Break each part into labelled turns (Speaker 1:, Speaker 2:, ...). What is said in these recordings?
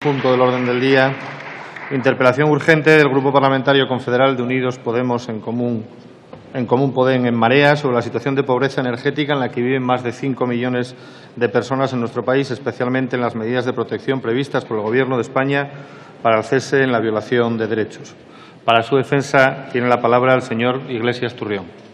Speaker 1: Punto del orden del día. Interpelación urgente del Grupo Parlamentario Confederal de Unidos Podemos en Común Podem en Marea sobre la situación de pobreza energética en la que viven más de 5 millones de personas en nuestro país, especialmente en las medidas de protección previstas por el Gobierno de España para el cese en la violación de derechos. Para su defensa tiene la palabra el señor Iglesias Turrión.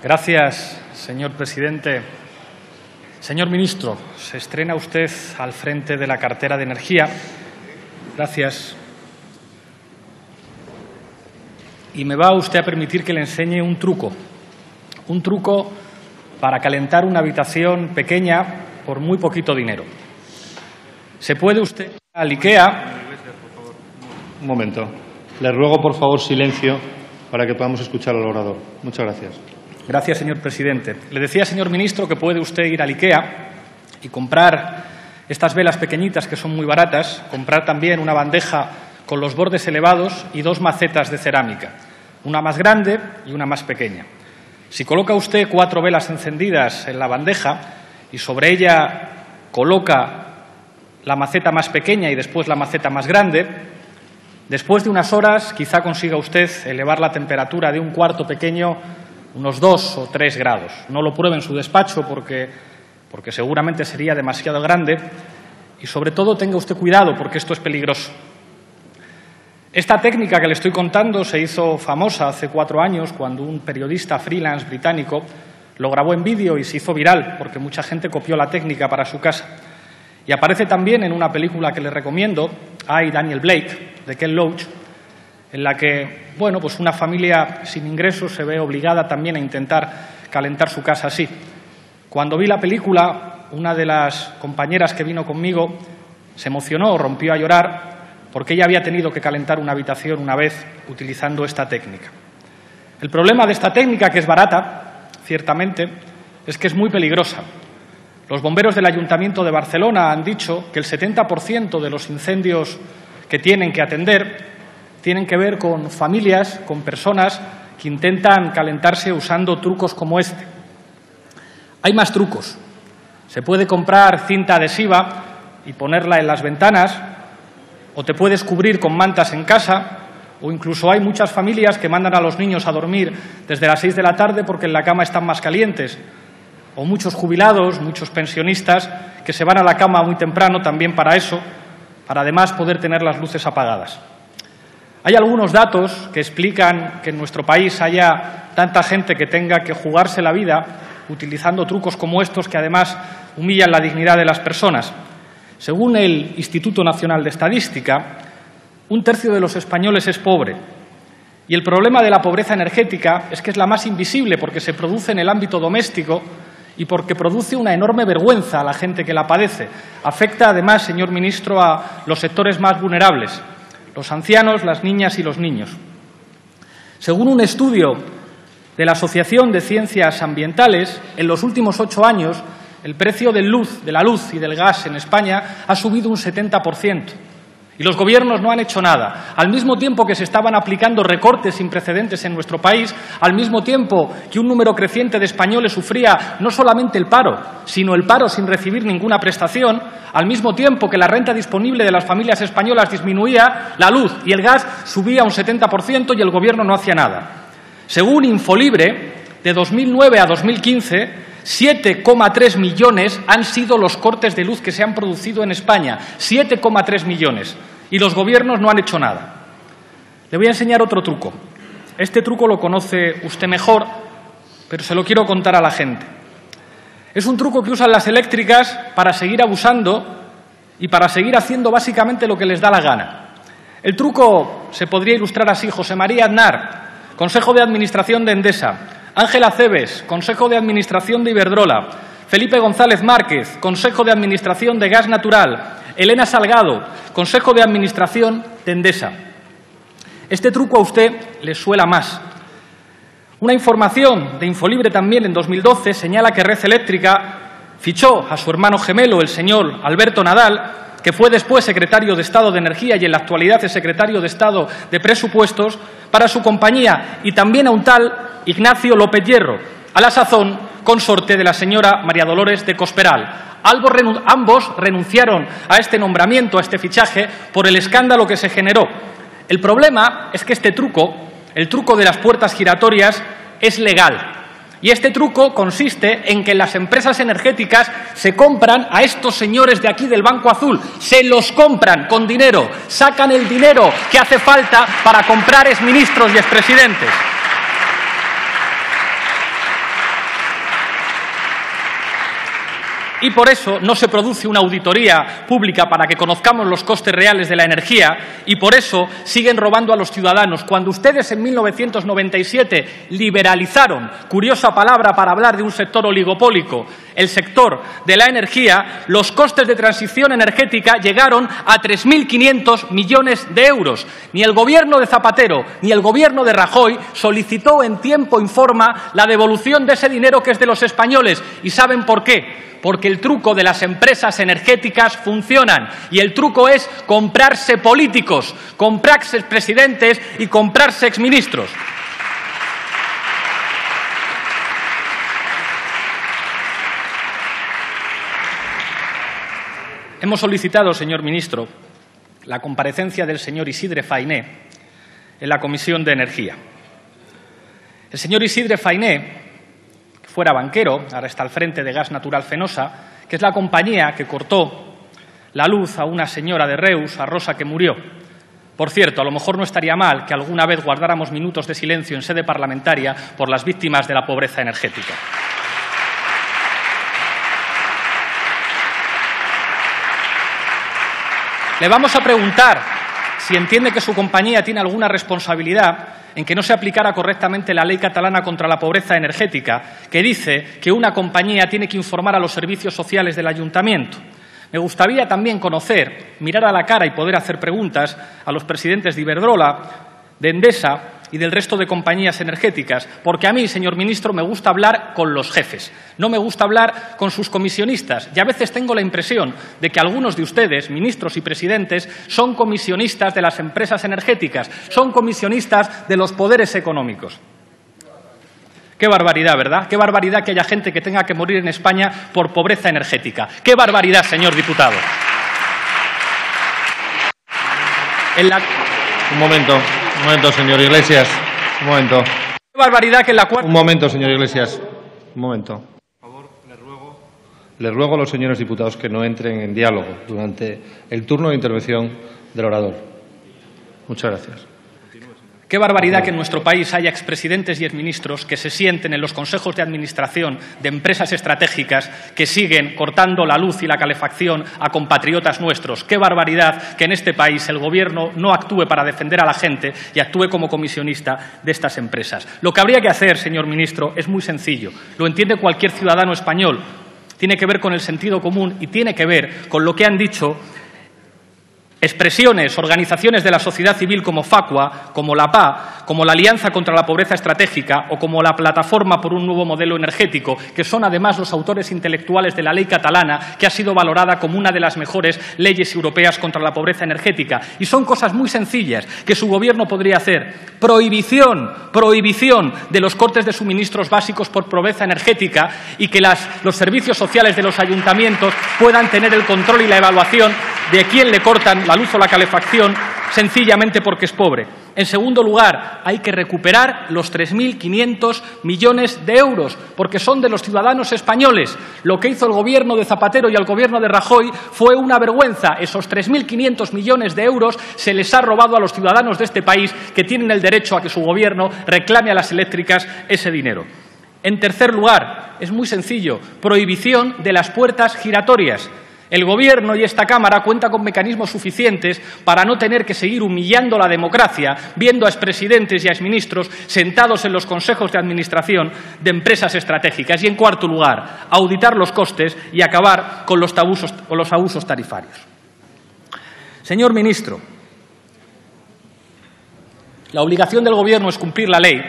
Speaker 2: Gracias, señor presidente. Señor ministro, se estrena usted al frente de la cartera de Energía. Gracias. Y me va usted a permitir que le enseñe un truco para calentar una habitación pequeña por muy poquito dinero. Se puede usted ir al IKEA.
Speaker 1: Un momento. Le ruego, por favor, silencio para que podamos escuchar al orador. Muchas gracias.
Speaker 2: Gracias, señor presidente. Le decía, señor ministro, que puede usted ir al IKEA y comprar estas velas pequeñitas que son muy baratas, comprar también una bandeja con los bordes elevados y 2 macetas de cerámica, una más grande y una más pequeña. Si coloca usted 4 velas encendidas en la bandeja y sobre ella coloca la maceta más pequeña y después la maceta más grande, después de unas horas quizá consiga usted elevar la temperatura de un cuarto pequeño unos 2 o 3 grados. No lo pruebe en su despacho porque seguramente sería demasiado grande y, sobre todo, tenga usted cuidado porque esto es peligroso. Esta técnica que le estoy contando se hizo famosa hace 4 años cuando un periodista freelance británico lo grabó en vídeo y se hizo viral porque mucha gente copió la técnica para su casa. Y aparece también en una película que les recomiendo, I, Daniel Blake, de Ken Loach, en la que, bueno, pues una familia sin ingresos se ve obligada también a intentar calentar su casa así. Cuando vi la película, una de las compañeras que vino conmigo se emocionó, rompió a llorar, porque ella había tenido que calentar una habitación una vez utilizando esta técnica. El problema de esta técnica, que es barata, ciertamente, es que es muy peligrosa. Los bomberos del Ayuntamiento de Barcelona han dicho que el 70% de los incendios que tienen que atender tienen que ver con familias, con personas que intentan calentarse usando trucos como este. Hay más trucos. Se puede comprar cinta adhesiva y ponerla en las ventanas, o te puedes cubrir con mantas en casa, o incluso hay muchas familias que mandan a los niños a dormir desde las 6 de la tarde porque en la cama están más calientes, o muchos jubilados, muchos pensionistas que se van a la cama muy temprano también para eso, para además poder tener las luces apagadas. Hay algunos datos que explican que en nuestro país haya tanta gente que tenga que jugarse la vida utilizando trucos como estos que además humillan la dignidad de las personas. Según el Instituto Nacional de Estadística, 1/3 de los españoles es pobre. Y el problema de la pobreza energética es que es la más invisible porque se produce en el ámbito doméstico y porque produce una enorme vergüenza a la gente que la padece. Afecta además, señor ministro, a los sectores más vulnerables: los ancianos, las niñas y los niños. Según un estudio de la Asociación de Ciencias Ambientales, en los últimos 8 años el precio de la luz y del gas en España ha subido un 70%. Y los gobiernos no han hecho nada. Al mismo tiempo que se estaban aplicando recortes sin precedentes en nuestro país, al mismo tiempo que un número creciente de españoles sufría no solamente el paro, sino el paro sin recibir ninguna prestación, al mismo tiempo que la renta disponible de las familias españolas disminuía, la luz y el gas subía un 70% y el Gobierno no hacía nada. Según Infolibre, de 2009 a 2015, 7,3 millones han sido los cortes de luz que se han producido en España. 7,3 millones. Y los gobiernos no han hecho nada. Le voy a enseñar otro truco. Este truco lo conoce usted mejor, pero se lo quiero contar a la gente. Es un truco que usan las eléctricas para seguir abusando y para seguir haciendo básicamente lo que les da la gana. El truco se podría ilustrar así: José María Aznar, Consejo de Administración de Endesa; Ángel Acebes, Consejo de Administración de Iberdrola; Felipe González Márquez, Consejo de Administración de Gas Natural; Elena Salgado, Consejo de Administración de Endesa. Este truco a usted le suela más. Una información de Infolibre también en 2012 señala que Red Eléctrica fichó a su hermano gemelo, el señor Alberto Nadal, que fue después secretario de Estado de Energía y en la actualidad es secretario de Estado de Presupuestos, para su compañía, y también a un tal Ignacio López Hierro, a la sazón consorte de la señora María Dolores de Cospedal. Ambos renunciaron a este nombramiento, a este fichaje, por el escándalo que se generó. El problema es que este truco, el truco de las puertas giratorias, es legal. Y este truco consiste en que las empresas energéticas se compran a estos señores de aquí del Banco Azul, se los compran con dinero, sacan el dinero que hace falta para comprar exministros y expresidentes. Y por eso no se produce una auditoría pública para que conozcamos los costes reales de la energía, y por eso siguen robando a los ciudadanos. Cuando ustedes en 1997 liberalizaron, curiosa palabra para hablar de un sector oligopólico, el sector de la energía, los costes de transición energética llegaron a 3.500 millones de euros. Ni el Gobierno de Zapatero ni el Gobierno de Rajoy solicitó en tiempo y forma la devolución de ese dinero que es de los españoles. ¿Y saben por qué? Porque el truco de las empresas energéticas funcionan, y el truco es comprarse políticos, comprarse expresidentes y comprarse exministros. Hemos solicitado, señor ministro, la comparecencia del señor Isidre Fainé en la Comisión de Energía. El señor Isidre Fainé, que fuera banquero, ahora está al frente de Gas Natural Fenosa, que es la compañía que cortó la luz a una señora de Reus, a Rosa, que murió. Por cierto, a lo mejor no estaría mal que alguna vez guardáramos minutos de silencio en sede parlamentaria por las víctimas de la pobreza energética. Le vamos a preguntar si entiende que su compañía tiene alguna responsabilidad en que no se aplicara correctamente la ley catalana contra la pobreza energética, que dice que una compañía tiene que informar a los servicios sociales del ayuntamiento. Me gustaría también conocer, mirar a la cara y poder hacer preguntas a los presidentes de Iberdrola, de Endesa y del resto de compañías energéticas, porque a mí, señor ministro, me gusta hablar con los jefes, no me gusta hablar con sus comisionistas, y a veces tengo la impresión de que algunos de ustedes, ministros y presidentes, son comisionistas de las empresas energéticas, son comisionistas de los poderes económicos. Qué barbaridad, ¿verdad? Qué barbaridad que haya gente que tenga que morir en España por pobreza energética. Qué barbaridad, señor diputado.
Speaker 1: Un momento, señor Iglesias. Un momento.
Speaker 2: Qué barbaridad que en la cuarta...
Speaker 1: Un momento, señor Iglesias. Un momento. Por favor, le ruego a los señores diputados que no entren en diálogo durante el turno de intervención del orador. Muchas gracias.
Speaker 2: Qué barbaridad que en nuestro país haya expresidentes y exministros que se sienten en los consejos de administración de empresas estratégicas que siguen cortando la luz y la calefacción a compatriotas nuestros. Qué barbaridad que en este país el Gobierno no actúe para defender a la gente y actúe como comisionista de estas empresas. Lo que habría que hacer, señor ministro, es muy sencillo. Lo entiende cualquier ciudadano español. Tiene que ver con el sentido común y tiene que ver con lo que han dicho expresiones, organizaciones de la sociedad civil como Facua, como la PA, como la Alianza contra la Pobreza Estratégica o como la Plataforma por un Nuevo Modelo Energético, que son además los autores intelectuales de la ley catalana, que ha sido valorada como una de las mejores leyes europeas contra la pobreza energética. Y son cosas muy sencillas que su Gobierno podría hacer. Prohibición de los cortes de suministros básicos por pobreza energética, y que los servicios sociales de los ayuntamientos puedan tener el control y la evaluación de quién le cortan la luz o la calefacción sencillamente porque es pobre. En segundo lugar, hay que recuperar los 3.500 millones de euros, porque son de los ciudadanos españoles. Lo que hizo el Gobierno de Zapatero y el Gobierno de Rajoy fue una vergüenza. Esos 3.500 millones de euros se les ha robado a los ciudadanos de este país, que tienen el derecho a que su Gobierno reclame a las eléctricas ese dinero. En tercer lugar, es muy sencillo, prohibición de las puertas giratorias. El Gobierno y esta Cámara cuentan con mecanismos suficientes para no tener que seguir humillando la democracia, viendo a expresidentes y a exministros sentados en los consejos de administración de empresas estratégicas. Y, en cuarto lugar, auditar los costes y acabar con los abusos tarifarios. Señor ministro, la obligación del Gobierno es cumplir la ley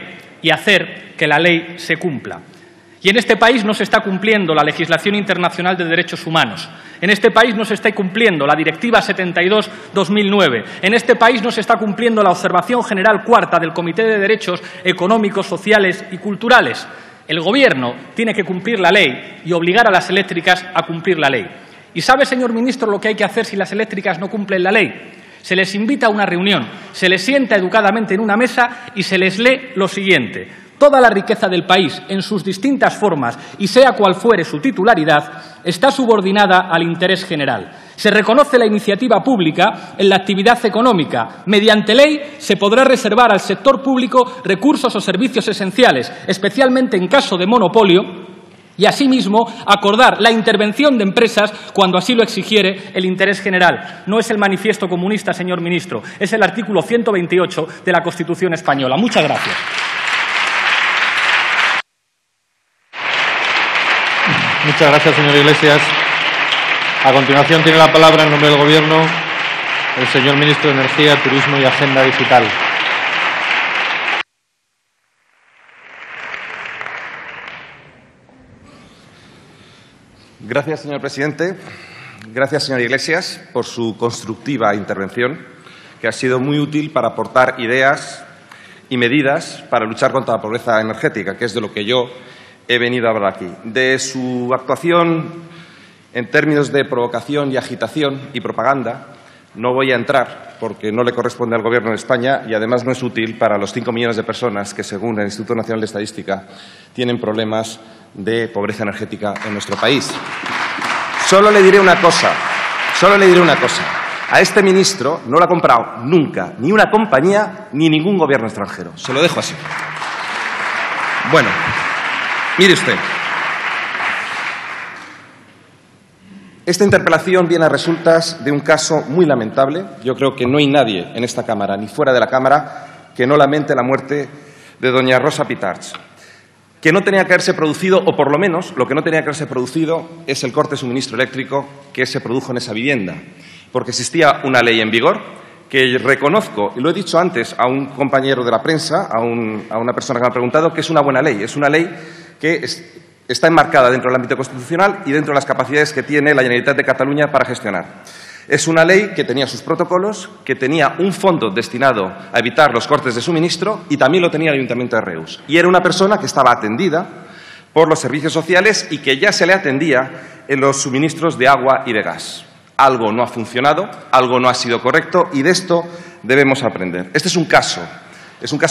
Speaker 2: y hacer que la ley se cumpla. Y en este país no se está cumpliendo la legislación internacional de derechos humanos. En este país no se está cumpliendo la Directiva 72/2009. En este país no se está cumpliendo la Observación General Cuarta del Comité de Derechos Económicos, Sociales y Culturales. El Gobierno tiene que cumplir la ley y obligar a las eléctricas a cumplir la ley. ¿Y sabe, señor ministro, lo que hay que hacer si las eléctricas no cumplen la ley? Se les invita a una reunión, se les sienta educadamente en una mesa y se les lee lo siguiente: toda la riqueza del país, en sus distintas formas y sea cual fuere su titularidad, está subordinada al interés general. Se reconoce la iniciativa pública en la actividad económica. Mediante ley se podrá reservar al sector público recursos o servicios esenciales, especialmente en caso de monopolio, y asimismo acordar la intervención de empresas cuando así lo exigiere el interés general. No es el manifiesto comunista, señor ministro, es el artículo 128 de la Constitución española. Muchas gracias.
Speaker 1: Muchas gracias, señor Iglesias. A continuación tiene la palabra en nombre del Gobierno el señor ministro de Energía, Turismo y Agenda Digital.
Speaker 3: Gracias, señor presidente. Gracias, señor Iglesias, por su constructiva intervención, que ha sido muy útil para aportar ideas y medidas para luchar contra la pobreza energética, que es de lo que yo he venido a hablar aquí. De su actuación en términos de provocación y agitación y propaganda no voy a entrar, porque no le corresponde al Gobierno de España y además no es útil para los 5 millones de personas que, según el Instituto Nacional de Estadística, tienen problemas de pobreza energética en nuestro país. Solo le diré una cosa. A este ministro no lo ha comprado nunca ni una compañía ni ningún gobierno extranjero. Se lo dejo así. Bueno, mire usted. Esta interpelación viene a resultas de un caso muy lamentable. Yo creo que no hay nadie en esta Cámara ni fuera de la Cámara que no lamente la muerte de doña Rosa Pitarch, que no tenía que haberse producido, o por lo menos lo que no tenía que haberse producido es el corte de suministro eléctrico que se produjo en esa vivienda, porque existía una ley en vigor que reconozco, y lo he dicho antes a un compañero de la prensa, a una persona que me ha preguntado, que es una buena ley. Es una ley que está enmarcada dentro del ámbito constitucional y dentro de las capacidades que tiene la Generalitat de Cataluña para gestionar. Es una ley que tenía sus protocolos, que tenía un fondo destinado a evitar los cortes de suministro y también lo tenía el Ayuntamiento de Reus. Y era una persona que estaba atendida por los servicios sociales y que ya se le atendía en los suministros de agua y de gas. Algo no ha funcionado, algo no ha sido correcto y de esto debemos aprender. Este es un caso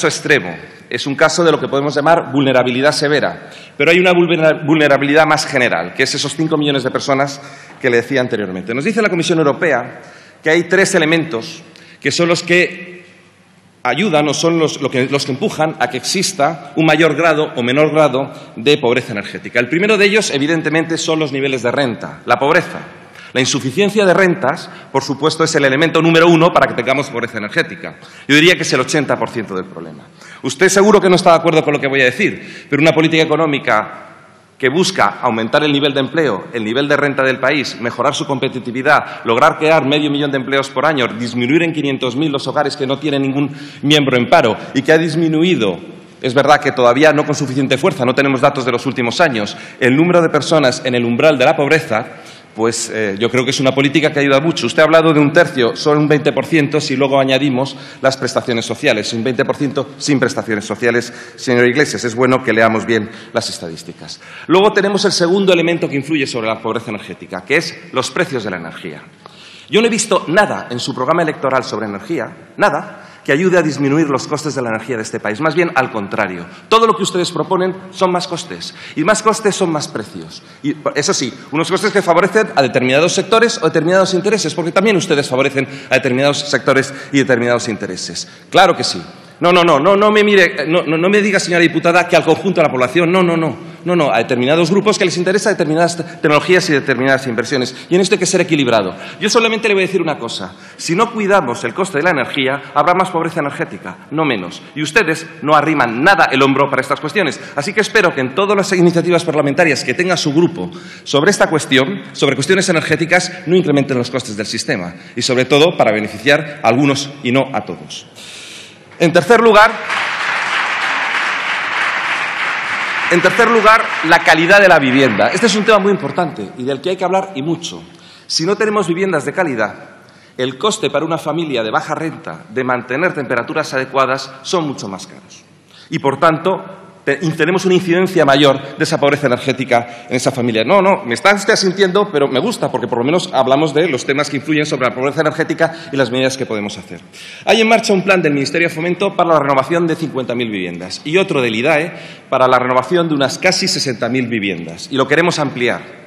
Speaker 3: extremo, es un caso de lo que podemos llamar vulnerabilidad severa, pero hay una vulnerabilidad más general, que es esos 5 millones de personas que le decía anteriormente. Nos dice la Comisión Europea que hay 3 elementos que son los que ayudan o son los que empujan a que exista un mayor grado o menor grado de pobreza energética. El primero de ellos, evidentemente, son los niveles de renta, la pobreza. La insuficiencia de rentas, por supuesto, es el elemento número 1 para que tengamos pobreza energética. Yo diría que es el 80% del problema. Usted seguro que no está de acuerdo con lo que voy a decir, pero una política económica que busca aumentar el nivel de empleo, el nivel de renta del país, mejorar su competitividad, lograr crear 500.000 de empleos por año, disminuir en 500.000 los hogares que no tienen ningún miembro en paro y que ha disminuido, es verdad que todavía no con suficiente fuerza, no tenemos datos de los últimos años, el número de personas en el umbral de la pobreza, pues yo creo que es una política que ayuda mucho. Usted ha hablado de un tercio, son un 20% si luego añadimos las prestaciones sociales, un 20% sin prestaciones sociales, señor Iglesias. Es bueno que leamos bien las estadísticas. Luego tenemos el segundo elemento que influye sobre la pobreza energética, que es los precios de la energía. Yo no he visto nada en su programa electoral sobre energía, nada, que ayude a disminuir los costes de la energía de este país. Más bien, al contrario. Todo lo que ustedes proponen son más costes. Y más costes son más precios. Y eso sí, unos costes que favorecen a determinados sectores o determinados intereses, porque también ustedes favorecen a determinados sectores y determinados intereses. Claro que sí. No me mire, no me diga, señora diputada, que al conjunto de la población. No, a determinados grupos que les interesa determinadas tecnologías y determinadas inversiones. Y en esto hay que ser equilibrado. Yo solamente le voy a decir una cosa. Si no cuidamos el coste de la energía, habrá más pobreza energética, no menos. Y ustedes no arriman nada el hombro para estas cuestiones. Así que espero que en todas las iniciativas parlamentarias que tenga su grupo sobre esta cuestión, sobre cuestiones energéticas, no incrementen los costes del sistema. Y sobre todo para beneficiar a algunos y no a todos. En tercer lugar, En tercer lugar, la calidad de la vivienda. Este es un tema muy importante y del que hay que hablar y mucho. Si no tenemos viviendas de calidad, el coste para una familia de baja renta de mantener temperaturas adecuadas son mucho más caros. Y, por tanto, tenemos una incidencia mayor de esa pobreza energética en esa familia. No, me está usted asintiendo, pero me gusta, porque por lo menos hablamos de los temas que influyen sobre la pobreza energética y las medidas que podemos hacer. Hay en marcha un plan del Ministerio de Fomento para la renovación de 50.000 viviendas y otro del IDAE para la renovación de unas casi 60.000 viviendas. Y lo queremos ampliar.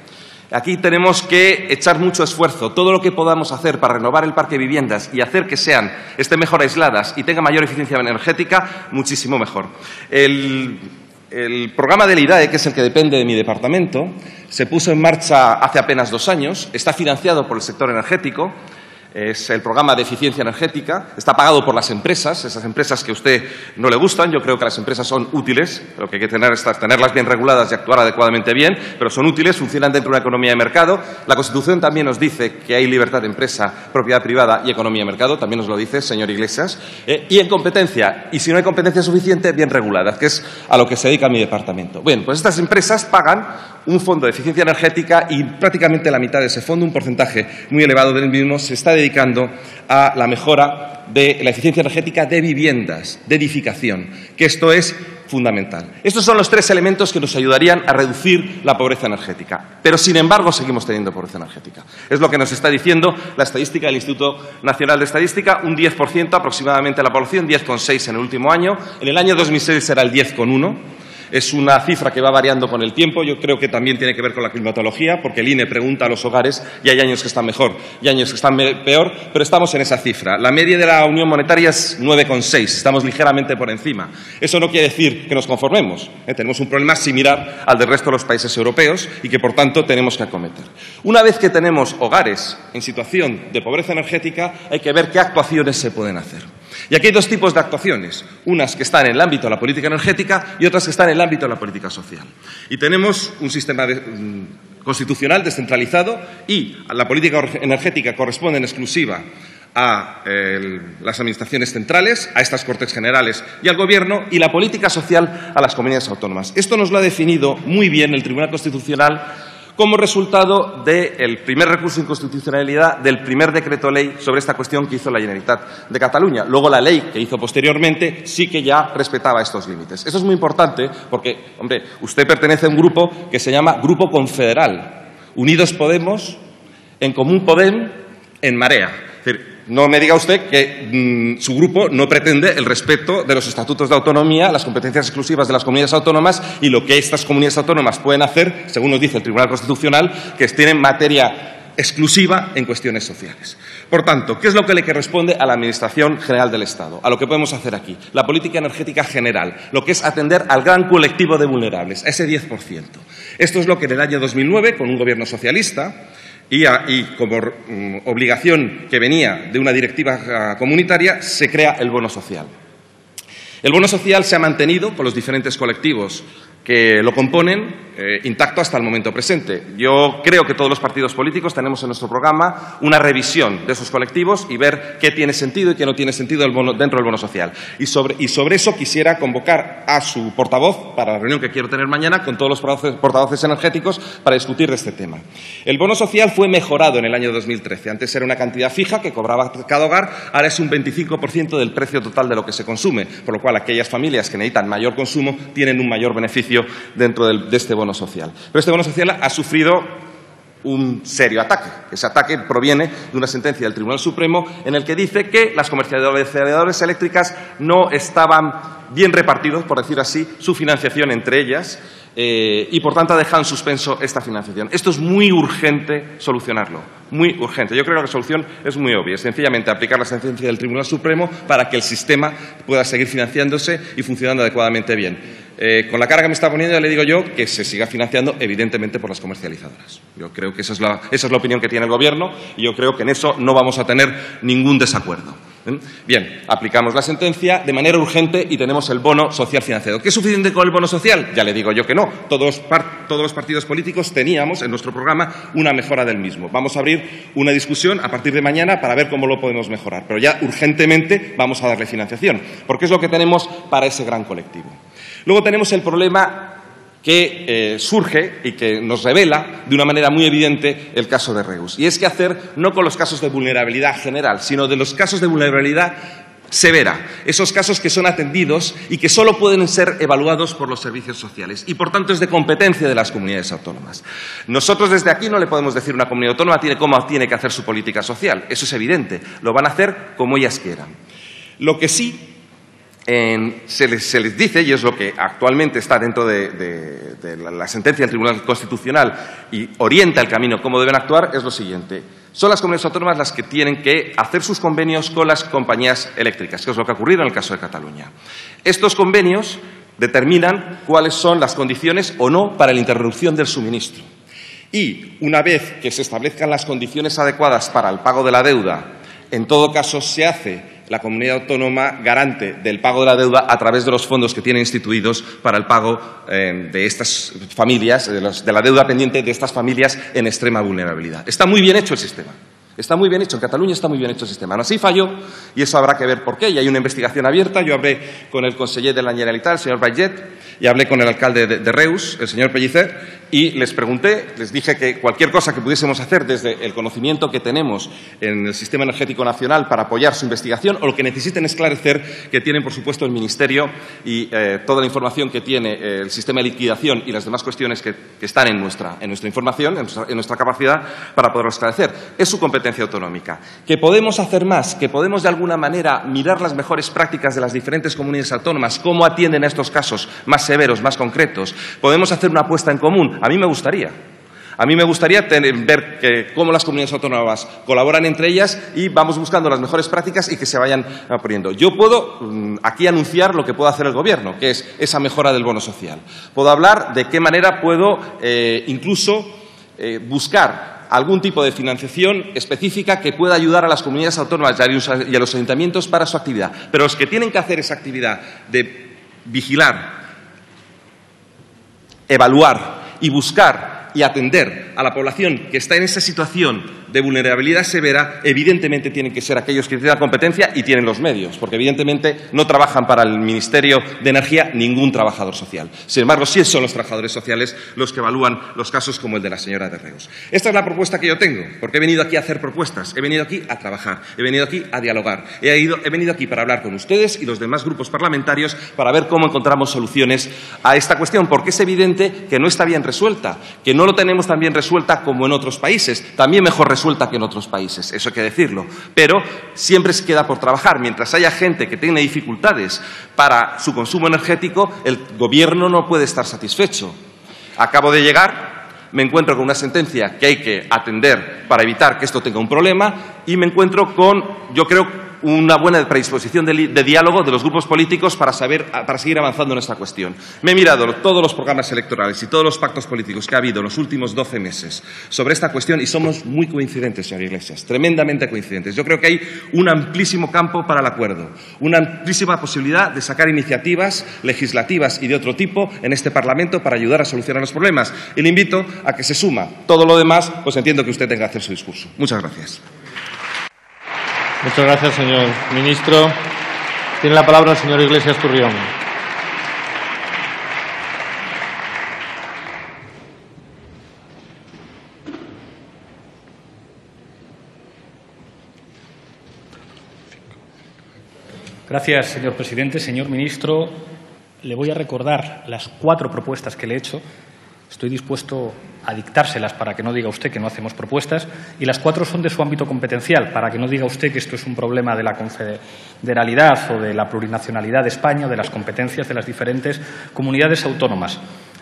Speaker 3: Aquí tenemos que echar mucho esfuerzo. Todo lo que podamos hacer para renovar el parque de viviendas y hacer que estén mejor aisladas y tengan mayor eficiencia energética, muchísimo mejor. El programa del IDAE, que es el que depende de mi departamento, se puso en marcha hace apenas 2 años. Está financiado por el sector energético. Es el programa de eficiencia energética, está pagado por las empresas, esas empresas que a usted no le gustan. Yo creo que las empresas son útiles, lo que hay que tener es tenerlas bien reguladas y actuar adecuadamente bien, pero son útiles, funcionan dentro de una economía de mercado. La Constitución también nos dice que hay libertad de empresa, propiedad privada y economía de mercado, también nos lo dice, señor Iglesias, y en competencia, y si no hay competencia suficiente, bien reguladas, que es a lo que se dedica mi departamento. Bien, pues estas empresas pagan un fondo de eficiencia energética y prácticamente la mitad de ese fondo, un porcentaje muy elevado del mismo, se está dedicando a la mejora de la eficiencia energética de viviendas, de edificación, que esto es fundamental. Estos son los 3 elementos que nos ayudarían a reducir la pobreza energética. Pero, sin embargo, seguimos teniendo pobreza energética. Es lo que nos está diciendo la estadística del Instituto Nacional de Estadística, un 10% aproximadamente de la población, 10,6 en el último año. En el año 2006 era el 10,1%. Es una cifra que va variando con el tiempo. Yo creo que también tiene que ver con la climatología, porque el INE pregunta a los hogares y hay años que están mejor y años que están peor, pero estamos en esa cifra. La media de la Unión Monetaria es 9,6, estamos ligeramente por encima. Eso no quiere decir que nos conformemos. Tenemos un problema similar al del resto de los países europeos y que, por tanto, tenemos que acometer. Una vez que tenemos hogares en situación de pobreza energética, hay que ver qué actuaciones se pueden hacer. Y aquí hay 2 tipos de actuaciones, unas que están en el ámbito de la política energética y otras que están en el ámbito de la política social. Y tenemos un sistema constitucional descentralizado y la política energética corresponde en exclusiva a las administraciones centrales, a estas Cortes Generales y al Gobierno, y la política social a las comunidades autónomas. Esto nos lo ha definido muy bien el Tribunal Constitucional como resultado del primer recurso de inconstitucionalidad del primer decreto ley sobre esta cuestión que hizo la Generalitat de Cataluña. Luego, la ley que hizo posteriormente sí que ya respetaba estos límites. Eso es muy importante porque, hombre, usted pertenece a un grupo que se llama Grupo Confederal. Unidos Podemos, En Común Podem, En Marea. Es decir, no me diga usted que su grupo no pretende el respeto de los estatutos de autonomía, las competencias exclusivas de las comunidades autónomas y lo que estas comunidades autónomas pueden hacer, según nos dice el Tribunal Constitucional, que tienen materia exclusiva en cuestiones sociales. Por tanto, ¿qué es lo que le corresponde a la Administración General del Estado? A lo que podemos hacer aquí. La política energética general, lo que es atender al gran colectivo de vulnerables, a ese 10%. Esto es lo que en el año 2009, con un gobierno socialista, y como obligación que venía de una directiva comunitaria, se crea el bono social. El bono social se ha mantenido con los diferentes colectivos que lo componen intacto hasta el momento presente. Yo creo que todos los partidos políticos tenemos en nuestro programa una revisión de esos colectivos y ver qué tiene sentido y qué no tiene sentido dentro del bono social. Y sobre eso quisiera convocar a su portavoz para la reunión que quiero tener mañana con todos los portavoces energéticos para discutir de este tema. El bono social fue mejorado en el año 2013. Antes era una cantidad fija que cobraba cada hogar, ahora es un 25% del precio total de lo que se consume, por lo cual aquellas familias que necesitan mayor consumo tienen un mayor beneficio dentro de este bono social. Pero este bono social ha sufrido un serio ataque. Ese ataque proviene de una sentencia del Tribunal Supremo en el que dice que las comercializadoras eléctricas no estaban bien repartidos, por decir así, su financiación entre ellas y, por tanto, ha dejado en suspenso esta financiación. Esto es muy urgente solucionarlo, muy urgente. Yo creo que la solución es muy obvia, es sencillamente aplicar la sentencia del Tribunal Supremo para que el sistema pueda seguir financiándose y funcionando adecuadamente bien. Con la cara que me está poniendo, ya le digo yo que se siga financiando, evidentemente, por las comercializadoras. Yo creo que esa es la opinión que tiene el Gobierno y yo creo que en eso no vamos a tener ningún desacuerdo. Bien, aplicamos la sentencia de manera urgente y tenemos el bono social financiado. ¿Qué es suficiente con el bono social? Ya le digo yo que no. Todos los partidos políticos teníamos en nuestro programa una mejora del mismo. Vamos a abrir una discusión a partir de mañana para ver cómo lo podemos mejorar. Pero ya urgentemente vamos a darle financiación, porque es lo que tenemos para ese gran colectivo. Luego tenemos el problema que surge y que nos revela de una manera muy evidente el caso de Reus. Y es que hacer no con los casos de vulnerabilidad general, sino de los casos de vulnerabilidad severa, esos casos que son atendidos y que solo pueden ser evaluados por los servicios sociales y, por tanto, es de competencia de las comunidades autónomas. Nosotros desde aquí no le podemos decir a una comunidad autónoma cómo tiene que hacer su política social, eso es evidente, lo van a hacer como ellas quieran. Lo que sí se les dice, y es lo que actualmente está dentro de la sentencia del Tribunal Constitucional y orienta el camino cómo deben actuar, es lo siguiente. Son las comunidades autónomas las que tienen que hacer sus convenios con las compañías eléctricas, que es lo que ha ocurrido en el caso de Cataluña. Estos convenios determinan cuáles son las condiciones o no para la interrupción del suministro. Y una vez que se establezcan las condiciones adecuadas para el pago de la deuda, en todo caso se hace la comunidad autónoma garante del pago de la deuda a través de los fondos que tiene instituidos para el pago de estas familias, de la deuda pendiente de estas familias en extrema vulnerabilidad. Está muy bien hecho el sistema. Está muy bien hecho. En Cataluña está muy bien hecho el sistema. Aún así falló y eso habrá que ver por qué. Y hay una investigación abierta. Yo hablé con el conseller de la Generalitat, el señor Baiget, y hablé con el alcalde de Reus, el señor Pellicer, y les pregunté, les dije que cualquier cosa que pudiésemos hacer desde el conocimiento que tenemos en el Sistema Energético Nacional para apoyar su investigación o lo que necesiten esclarecer, que tienen, por supuesto, el Ministerio y toda la información que tiene el sistema de liquidación y las demás cuestiones que están en nuestra información, en nuestra capacidad para poderlo esclarecer. Es su competencia autonómica. Que podemos hacer más, que podemos de alguna manera mirar las mejores prácticas de las diferentes comunidades autónomas, cómo atienden a estos casos más severos, más concretos. Podemos hacer una apuesta en común. A mí me gustaría. A mí me gustaría ver cómo las comunidades autónomas colaboran entre ellas y vamos buscando las mejores prácticas y que se vayan poniendo. Yo puedo aquí anunciar lo que puede hacer el Gobierno, que es esa mejora del bono social. Puedo hablar de qué manera puedo incluso buscar algún tipo de financiación específica que pueda ayudar a las comunidades autónomas y a los ayuntamientos para su actividad. Pero los que tienen que hacer esa actividad de vigilar, evaluar y buscar y atender a la población que está en esa situación de vulnerabilidad severa, evidentemente tienen que ser aquellos que tienen la competencia y tienen los medios, porque evidentemente no trabajan para el Ministerio de Energía ningún trabajador social. Sin embargo, sí son los trabajadores sociales los que evalúan los casos como el de la señora de Reus. Esta es la propuesta que yo tengo, porque he venido aquí a hacer propuestas, he venido aquí a trabajar, he venido aquí a dialogar, he venido aquí para hablar con ustedes y los demás grupos parlamentarios para ver cómo encontramos soluciones a esta cuestión, porque es evidente que no está bien resuelta, que no lo tenemos tan bien resuelta como en otros países, también mejor resuelta que en otros países, eso hay que decirlo, pero siempre se queda por trabajar. Mientras haya gente que tiene dificultades para su consumo energético, el Gobierno no puede estar satisfecho. Acabo de llegar, me encuentro con una sentencia que hay que atender para evitar que esto tenga un problema y me encuentro con, yo creo, una buena predisposición de diálogo de los grupos políticos para seguir avanzando en esta cuestión. Me he mirado todos los programas electorales y todos los pactos políticos que ha habido en los últimos 12 meses sobre esta cuestión y somos muy coincidentes, señor Iglesias, tremendamente coincidentes. Yo creo que hay un amplísimo campo para el acuerdo, una amplísima posibilidad de sacar iniciativas legislativas y de otro tipo en este Parlamento para ayudar a solucionar los problemas. Y le invito a que se suma. Todo lo demás, pues entiendo que usted tenga que hacer su discurso. Muchas gracias.
Speaker 1: Muchas gracias, señor ministro. Tiene la palabra el señor Iglesias Turrión.
Speaker 2: Gracias, señor presidente. Señor ministro, le voy a recordar las 4 propuestas que le he hecho. Estoy dispuesto a dictárselas para que no diga usted que no hacemos propuestas y las 4 son de su ámbito competencial, para que no diga usted que esto es un problema de la confederalidad o de la plurinacionalidad de España o de las competencias de las diferentes comunidades autónomas.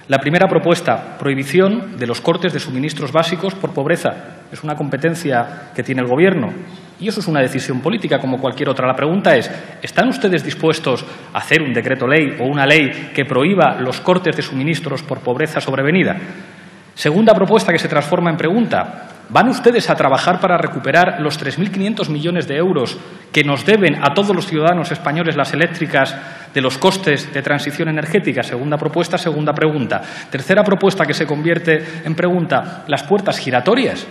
Speaker 2: La primera propuesta, prohibición de los cortes de suministros básicos por pobreza. Es una competencia que tiene el Gobierno y eso es una decisión política como cualquier otra. La pregunta es, ¿están ustedes dispuestos a hacer un decreto ley o una ley que prohíba los cortes de suministros por pobreza sobrevenida? Segunda propuesta que se transforma en pregunta. ¿Van ustedes a trabajar para recuperar los 3.500 millones de euros que nos deben a todos los ciudadanos españoles las eléctricas de los costes de transición energética? Segunda propuesta, segunda pregunta. Tercera propuesta que se convierte en pregunta, las puertas giratorias.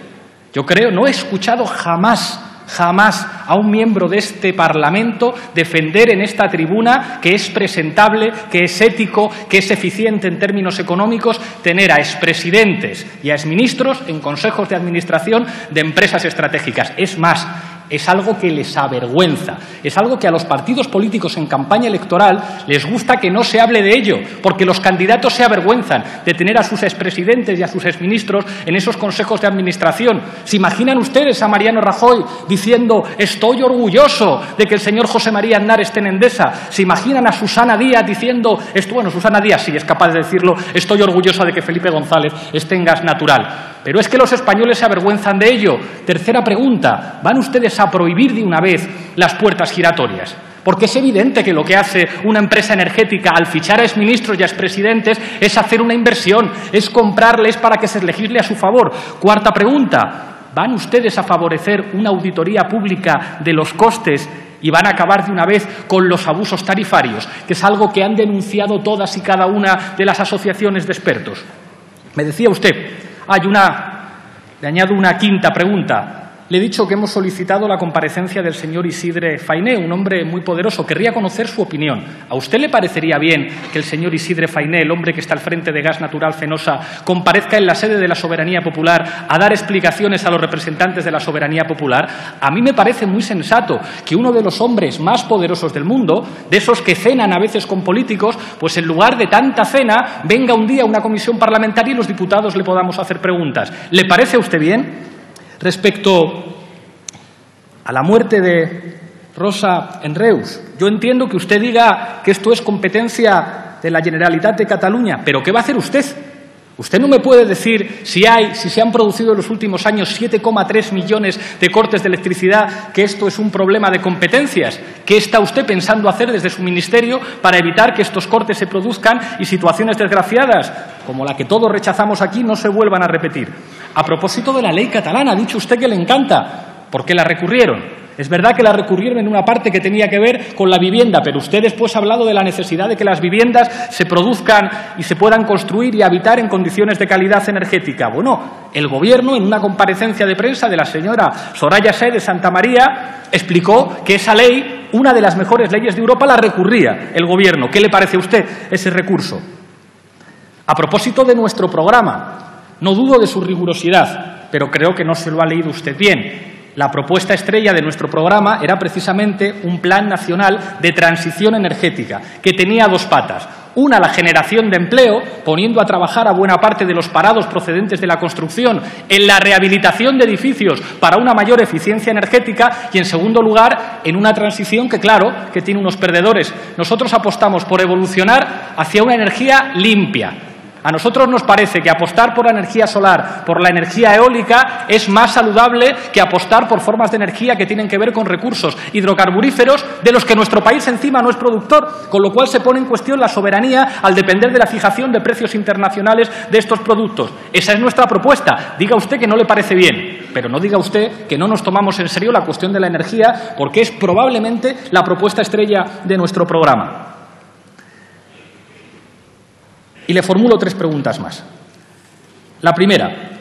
Speaker 2: Yo creo, no he escuchado jamás jamás a un miembro de este Parlamento defender en esta tribuna que es presentable, que es ético, que es eficiente en términos económicos tener a expresidentes y a exministros en consejos de administración de empresas estratégicas. Es más, es algo que les avergüenza, es algo que a los partidos políticos en campaña electoral les gusta que no se hable de ello, porque los candidatos se avergüenzan de tener a sus expresidentes y a sus exministros en esos consejos de administración. ¿Se imaginan ustedes a Mariano Rajoy diciendo estoy orgulloso de que el señor José María Aznar esté en Endesa? ¿Se imaginan a Susana Díaz diciendo, bueno, Susana Díaz sí es capaz de decirlo, estoy orgullosa de que Felipe González esté en Gas Natural? Pero es que los españoles se avergüenzan de ello. Tercera pregunta, ¿van ustedes a prohibir de una vez las puertas giratorias? Porque es evidente que lo que hace una empresa energética al fichar a exministros y a expresidentes es hacer una inversión, es comprarles para que se legisle a su favor. Cuarta pregunta, ¿van ustedes a favorecer una auditoría pública de los costes y van a acabar de una vez con los abusos tarifarios, que es algo que han denunciado todas y cada una de las asociaciones de expertos? Me decía usted, le añado una quinta pregunta. Le he dicho que hemos solicitado la comparecencia del señor Isidre Fainé, un hombre muy poderoso. Querría conocer su opinión. ¿A usted le parecería bien que el señor Isidre Fainé, el hombre que está al frente de Gas Natural Fenosa, comparezca en la sede de la Soberanía Popular a dar explicaciones a los representantes de la Soberanía Popular? A mí me parece muy sensato que uno de los hombres más poderosos del mundo, de esos que cenan a veces con políticos, pues en lugar de tanta cena, venga un día a una comisión parlamentaria y los diputados le podamos hacer preguntas. ¿Le parece a usted bien? Respecto a la muerte de Rosa en Reus, yo entiendo que usted diga que esto es competencia de la Generalitat de Cataluña, pero ¿qué va a hacer usted? Usted no me puede decir si se han producido en los últimos años 7,3 millones de cortes de electricidad, que esto es un problema de competencias. ¿Qué está usted pensando hacer desde su ministerio para evitar que estos cortes se produzcan y situaciones desgraciadas, como la que todos rechazamos aquí, no se vuelvan a repetir? A propósito de la ley catalana, ha dicho usted que le encanta. ¿Por qué la recurrieron? Es verdad que la recurrieron en una parte que tenía que ver con la vivienda, pero usted después ha hablado de la necesidad de que las viviendas se produzcan y se puedan construir y habitar en condiciones de calidad energética. Bueno, el Gobierno, en una comparecencia de prensa de la señora Soraya Sáenz de Santamaría, explicó que esa ley, una de las mejores leyes de Europa, la recurría el Gobierno. ¿Qué le parece a usted ese recurso? A propósito de nuestro programa, no dudo de su rigurosidad, pero creo que no se lo ha leído usted bien. La propuesta estrella de nuestro programa era precisamente un plan nacional de transición energética, que tenía dos patas. Una, la generación de empleo, poniendo a trabajar a buena parte de los parados procedentes de la construcción en la rehabilitación de edificios para una mayor eficiencia energética y, en segundo lugar, en una transición que, claro, que tiene unos perdedores. Nosotros apostamos por evolucionar hacia una energía limpia. A nosotros nos parece que apostar por la energía solar, por la energía eólica, es más saludable que apostar por formas de energía que tienen que ver con recursos hidrocarburíferos de los que nuestro país encima no es productor, con lo cual se pone en cuestión la soberanía al depender de la fijación de precios internacionales de estos productos. Esa es nuestra propuesta. Diga usted que no le parece bien, pero no diga usted que no nos tomamos en serio la cuestión de la energía, porque es probablemente la propuesta estrella de nuestro programa. Y le formulo tres preguntas más. La primera,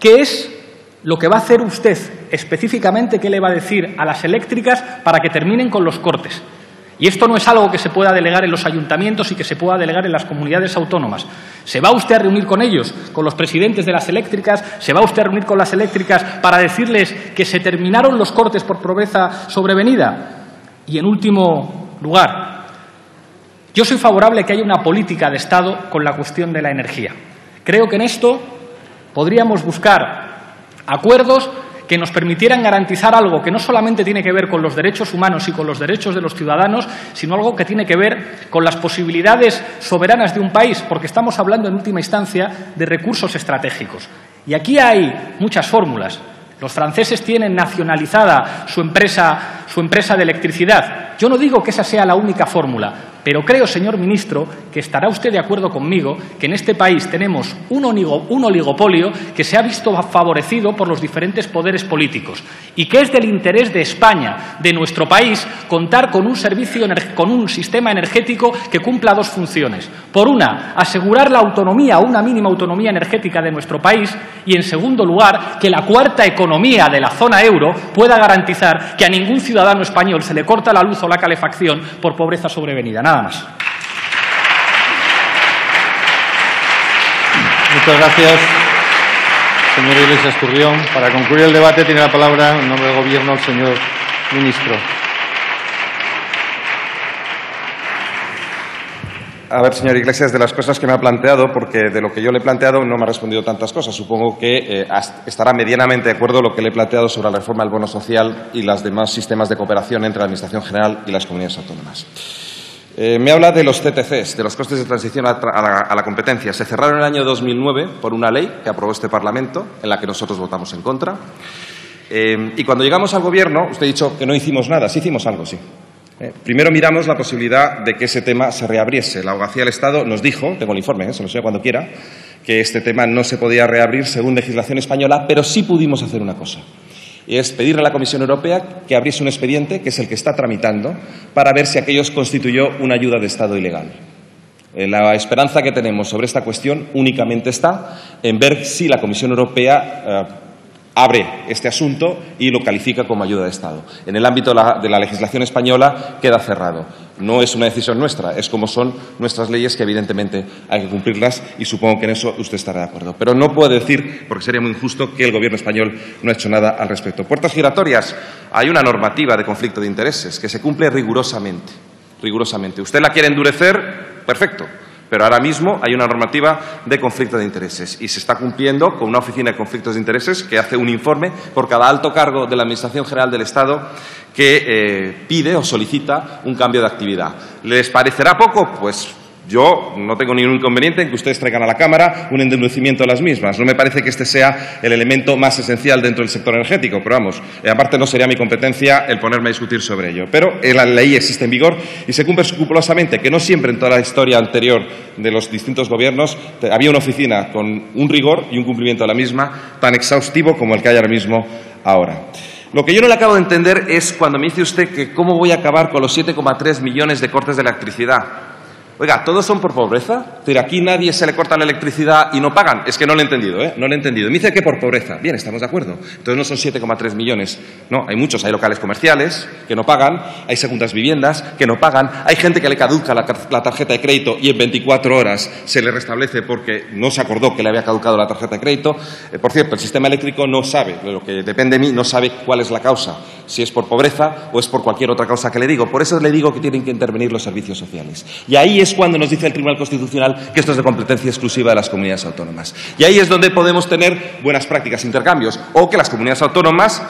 Speaker 2: ¿qué es lo que va a hacer usted específicamente? ¿Qué le va a decir a las eléctricas para que terminen con los cortes? Y esto no es algo que se pueda delegar en los ayuntamientos y que se pueda delegar en las comunidades autónomas. ¿Se va usted a reunir con ellos, con los presidentes de las eléctricas? ¿Se va usted a reunir con las eléctricas para decirles que se terminaron los cortes por pobreza sobrevenida? Y en último lugar, yo soy favorable a que haya una política de Estado con la cuestión de la energía. Creo que en esto podríamos buscar acuerdos que nos permitieran garantizar algo que no solamente tiene que ver con los derechos humanos y con los derechos de los ciudadanos, sino algo que tiene que ver con las posibilidades soberanas de un país, porque estamos hablando en última instancia de recursos estratégicos. Y aquí hay muchas fórmulas. Los franceses tienen nacionalizada su empresa su empresa de electricidad. Yo no digo que esa sea la única fórmula, pero creo, señor ministro, que estará usted de acuerdo conmigo que en este país tenemos un oligopolio que se ha visto favorecido por los diferentes poderes políticos y que es del interés de España, de nuestro país, contar con un sistema energético que cumpla dos funciones. Por una, asegurar la autonomía o una mínima autonomía energética de nuestro país y, en segundo lugar, que la cuarta economía de la zona euro pueda garantizar que a ningún ciudadano español se le corta la luz o la calefacción por pobreza sobrevenida. Nada más.
Speaker 1: Muchas gracias, señor Iglesias Turrión. Para concluir el debate tiene la palabra, en nombre del Gobierno, el señor ministro.
Speaker 3: A ver, señor Iglesias, de las cosas que me ha planteado, porque de lo que yo le he planteado no me ha respondido tantas cosas. Supongo que estará medianamente de acuerdo lo que le he planteado sobre la reforma del bono social y los demás sistemas de cooperación entre la Administración General y las comunidades autónomas. Me habla de los CTCs, de los costes de transición a la competencia. Se cerraron en el año 2009 por una ley que aprobó este Parlamento, en la que nosotros votamos en contra. Y cuando llegamos al Gobierno, usted ha dicho que no hicimos nada. Sí hicimos algo, sí. Primero miramos la posibilidad de que ese tema se reabriese. La Abogacía del Estado nos dijo, tengo el informe, se lo enseño cuando quiera, que este tema no se podía reabrir según legislación española, pero sí pudimos hacer una cosa. Y es pedirle a la Comisión Europea que abriese un expediente, que es el que está tramitando, para ver si aquello constituyó una ayuda de Estado ilegal. La esperanza que tenemos sobre esta cuestión únicamente está en ver si la Comisión Europea abre este asunto y lo califica como ayuda de Estado. En el ámbito de la legislación española queda cerrado. No es una decisión nuestra, es como son nuestras leyes, que evidentemente hay que cumplirlas, y supongo que en eso usted estará de acuerdo. Pero no puedo decir, porque sería muy injusto, que el Gobierno español no ha hecho nada al respecto. Puertas giratorias. Hay una normativa de conflicto de intereses que se cumple rigurosamente. Rigurosamente. Usted la quiere endurecer, perfecto. Pero ahora mismo hay una normativa de conflicto de intereses y se está cumpliendo con una oficina de conflictos de intereses que hace un informe por cada alto cargo de la Administración General del Estado que pide o solicita un cambio de actividad. ¿Les parecerá poco? Pues yo no tengo ningún inconveniente en que ustedes traigan a la Cámara un endurecimiento de las mismas. No me parece que este sea el elemento más esencial dentro del sector energético, pero vamos, aparte no sería mi competencia el ponerme a discutir sobre ello. Pero la ley existe en vigor y se cumple escrupulosamente, que no siempre en toda la historia anterior de los distintos gobiernos había una oficina con un rigor y un cumplimiento de la misma tan exhaustivo como el que hay ahora mismo ahora. Lo que yo no le acabo de entender es cuando me dice usted que cómo voy a acabar con los 7,3 millones de cortes de electricidad. Oiga, ¿todos son por pobreza? Es decir, aquí nadie se le corta la electricidad y no pagan. Es que no lo he entendido, ¿eh? No lo he entendido. Me dice que por pobreza. Bien, estamos de acuerdo. Entonces no son 7,3 millones. No, hay muchos. Hay locales comerciales que no pagan, hay segundas viviendas que no pagan, hay gente que le caduca la tarjeta de crédito y en 24 horas se le restablece porque no se acordó que le había caducado la tarjeta de crédito. Por cierto, el sistema eléctrico no sabe, de lo que depende de mí, no sabe cuál es la causa, si es por pobreza o es por cualquier otra causa que le digo. Por eso le digo que tienen que intervenir los servicios sociales. Y ahí es cuando nos dice el Tribunal Constitucional que esto es de competencia exclusiva de las comunidades autónomas. Y ahí es donde podemos tener buenas prácticas, intercambios, o que las comunidades autónomas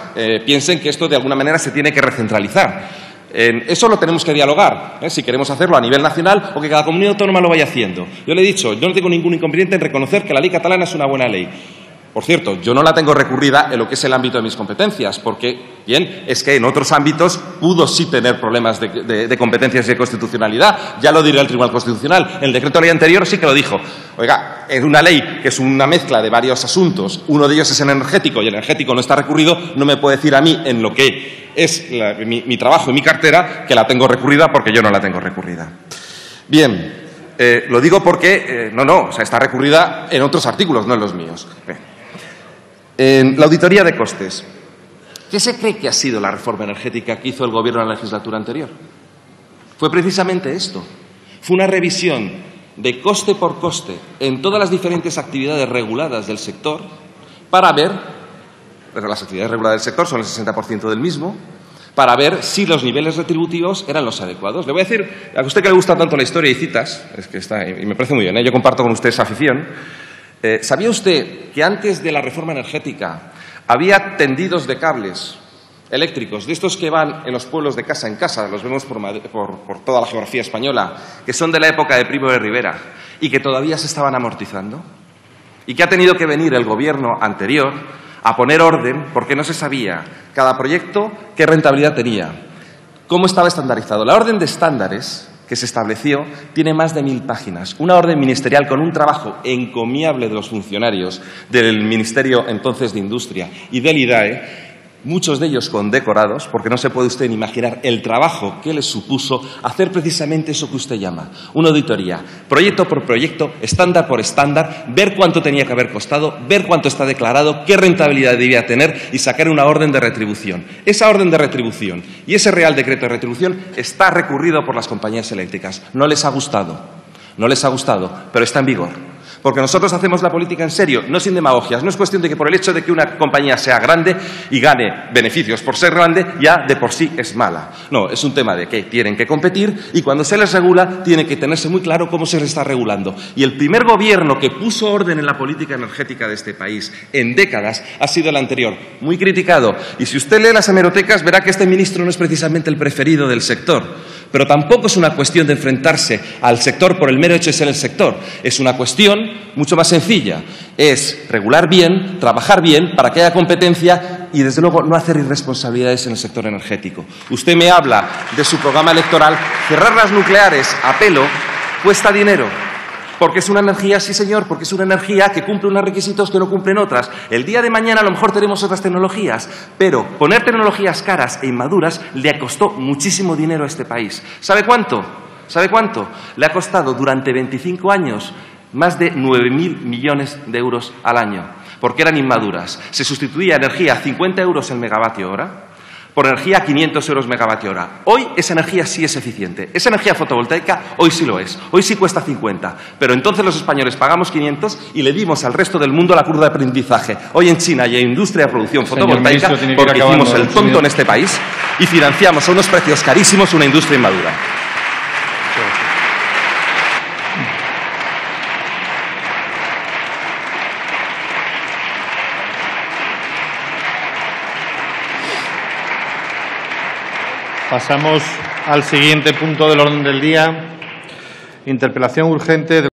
Speaker 3: piensen que esto de alguna manera se tiene que recentralizar. Eso lo tenemos que dialogar, si queremos hacerlo a nivel nacional o que cada comunidad autónoma lo vaya haciendo. Yo le he dicho, yo no tengo ningún inconveniente en reconocer que la ley catalana es una buena ley. Por cierto, yo no la tengo recurrida en lo que es el ámbito de mis competencias, porque, bien, es que en otros ámbitos pudo sí tener problemas de competencias y de constitucionalidad. Ya lo dirá el Tribunal Constitucional. En el decreto de ley anterior sí que lo dijo. Oiga, es una ley que es una mezcla de varios asuntos. Uno de ellos es el energético y el energético no está recurrido. No me puede decir a mí en lo que es mi trabajo y mi cartera que la tengo recurrida porque yo no la tengo recurrida. Bien, lo digo porque, está recurrida en otros artículos, no en los míos. En la auditoría de costes, ¿qué se cree que ha sido la reforma energética que hizo el Gobierno en la legislatura anterior? Fue precisamente esto. Fue una revisión de coste por coste en todas las diferentes actividades reguladas del sector para ver, las actividades reguladas del sector son el 60% del mismo, para ver si los niveles retributivos eran los adecuados. Le voy a decir, a usted que le gusta tanto la historia y citas, es que está, y me parece muy bien, yo comparto con usted esa afición. ¿Sabía usted que antes de la reforma energética había tendidos de cables eléctricos, de estos que van en los pueblos de casa en casa, los vemos por toda la geografía española, que son de la época de Primo de Rivera y que todavía se estaban amortizando? Y que ha tenido que venir el Gobierno anterior a poner orden porque no se sabía cada proyecto qué rentabilidad tenía. ¿Cómo estaba estandarizado? La orden de estándares que se estableció tiene más de 1000 páginas. Una orden ministerial con un trabajo encomiable de los funcionarios del Ministerio entonces de Industria y del IDAE, muchos de ellos condecorados, porque no se puede usted ni imaginar el trabajo que les supuso hacer precisamente eso que usted llama una auditoría, proyecto por proyecto, estándar por estándar, ver cuánto tenía que haber costado, ver cuánto está declarado, qué rentabilidad debía tener y sacar una orden de retribución. Esa orden de retribución y ese Real Decreto de Retribución está recurrido por las compañías eléctricas. No les ha gustado, pero está en vigor. Porque nosotros hacemos la política en serio, no sin demagogias. No es cuestión de que por el hecho de que una compañía sea grande y gane beneficios por ser grande, ya de por sí es mala. No, es un tema de que tienen que competir y cuando se les regula tiene que tenerse muy claro cómo se les está regulando. Y el primer gobierno que puso orden en la política energética de este país en décadas ha sido el anterior, muy criticado. Y si usted lee las hemerotecas verá que este ministro no es precisamente el preferido del sector. Pero tampoco es una cuestión de enfrentarse al sector por el mero hecho de ser el sector. Es una cuestión mucho más sencilla. Es regular bien, trabajar bien para que haya competencia y, desde luego, no hacer irresponsabilidades en el sector energético. Usted me habla de su programa electoral. Cerrar las nucleares a pelo cuesta dinero. Porque es una energía, sí señor, porque es una energía que cumple unos requisitos que no cumplen otras. El día de mañana a lo mejor tenemos otras tecnologías, pero poner tecnologías caras e inmaduras le costó muchísimo dinero a este país. ¿Sabe cuánto? ¿Sabe cuánto? Le ha costado durante 25 años más de 9.000 millones de euros al año, porque eran inmaduras. Se sustituía energía a 50 euros el megavatio hora por energía a 500 euros megavatio hora. Hoy esa energía sí es eficiente. Esa energía fotovoltaica hoy sí lo es. Hoy sí cuesta 50. Pero entonces los españoles pagamos 500 y le dimos al resto del mundo la curva de aprendizaje. Hoy en China hay industria de producción fotovoltaica porque hicimos el tonto en este país y financiamos a unos precios carísimos una industria inmadura.
Speaker 1: Pasamos al siguiente punto del orden del día. Interpelación urgente